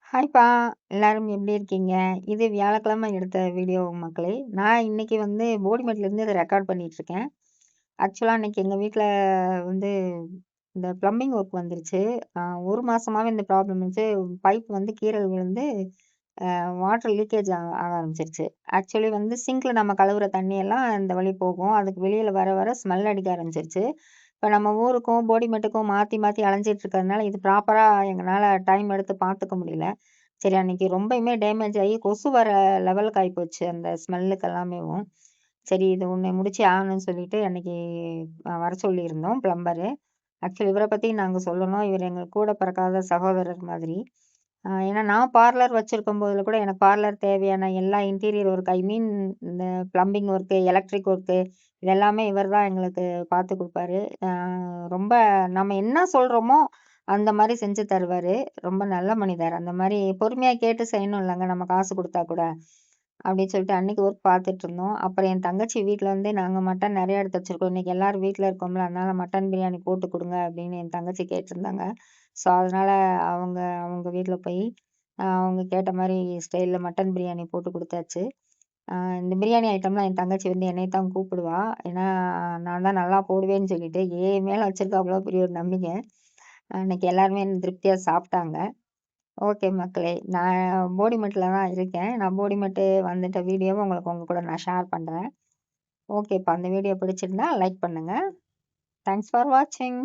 ஹாய்ப்பா! எல்லாரும் எப்படி இருக்கீங்க? இது வியாழக்கிழமை எடுத்த வீடியோ மக்களே. நான் இன்னைக்கு போடிமெட்லேருந்து இத ரெக்கார்ட் பண்ணிட்டுருக்கேன். ஆக்சுவலா இன்னைக்கு எங்க வீட்ல வந்து இந்த பிளம்பிங் ஒர்க் வந்துருச்சு. 1 மாசமாவே இந்த ப்ராப்ளம் இருந்துச்சு. பைப் கீறல் விழுந்து வாட்டர் லீக்கேஜ் ஆக ஆரம்பிச்சிருச்சு. ஆக்சுவலி சிங்க்ல நம்ம கழுவுற தண்ணி எல்லாம் இந்த வழி போகும். அதுக்கு வெளியில வர வர ஸ்மெல் அடிக்க ஆரம்பிச்சிருச்சு. இப்ப நம்ம ஊருக்கும், போடிமெட்டுக்கும் மாத்தி மாத்தி அலைஞ்சிட்டு இருக்கிறதுனால, இது ப்ராப்பரா எங்கனால டைம் எடுத்து பார்த்துக்க முடியல. சரி அன்னைக்கு ரொம்பயுமே டேமேஜ் ஆகி கொசு வர லெவலுக்கு ஆயிப்போச்சு அந்த ஸ்மெல்லுக்கு எல்லாமேவும். சரி இது ஒண்ணு முடிச்சே ஆகணும்னு சொல்லிட்டு அன்னைக்கு வர சொல்லியிருந்தோம் பிளம்பரு. ஆக்சுவலி இவர பத்தி நாங்க சொல்லணும். இவர் எங்க கூட பிறக்காத சகோதரர் மாதிரி. ஏன்னா நான் பார்லர் வச்சிருக்கும்போதுல கூட எனக்கு பார்லர் தேவையான எல்லா இன்டீரியர் ஒர்க் இந்த பிளம்பிங் ஒர்க்கு, எலக்ட்ரிக் ஒர்க்கு இது எல்லாமே இவர் தான் எங்களுக்கு பார்த்து குடுப்பாரு. ரொம்ப நம்ம என்ன சொல்றோமோ, அந்த மாரி செஞ்சு தருவாரு. ரொம்ப நல்ல மனிதர். அந்த மாரி பொறுமையா கேட்டு செய்யணும்லங்க நம்ம காசு குடுத்தா கூட. அப்படின்னு சொல்லிட்டு அன்னைக்கு ஒர்க் பார்த்துட்டுருந்தோம். அப்புறம் என் தங்கச்சி வீட்ல நாங்க மட்டன் நெறைய எடுத்து வச்சிருக்கோம். இன்னைக்கு எல்லாரும் வீட்ல இருக்கோம்ல, அதனால மட்டன் பிரியாணி போட்டு குடுங்க அப்படின்னு என் தங்கச்சி கேட்டிருந்தாங்க. ஸோ, அதனால அவங்க அவங்க வீட்ல போய் அவங்க கேட்ட மாரி ஸ்டைல்ல மட்டன் பிரியாணி போட்டு குடுத்தாச்சு. இந்த பிரியாணி ஐட்டம்லாம் என் தங்கச்சி என்னைய தான் கூப்பிடுவா. ஏன்னா, நான் தான் நல்லா போடுவேன்னு சொல்லிட்டு, என் மேல வச்சிருக்கா அவ்வளோ பெரிய ஒரு நம்பிக்கை. இன்னைக்கு எல்லாருமே திருப்தியா சாப்ட்டாங்க. ஓகே மக்களே! நான் போடிமெட்ல தான் இருக்கேன். நான் போடிமெட்டு வந்துட்ட வீடியோவ உங்க கூட நான் ஷேர் பண்றேன். ஓகேப்பா! அந்த வீடியோ பிடிச்சிருந்தா லைக் பண்ணுங்க. தேங்க்ஸ் ஃபார் வாட்சிங்.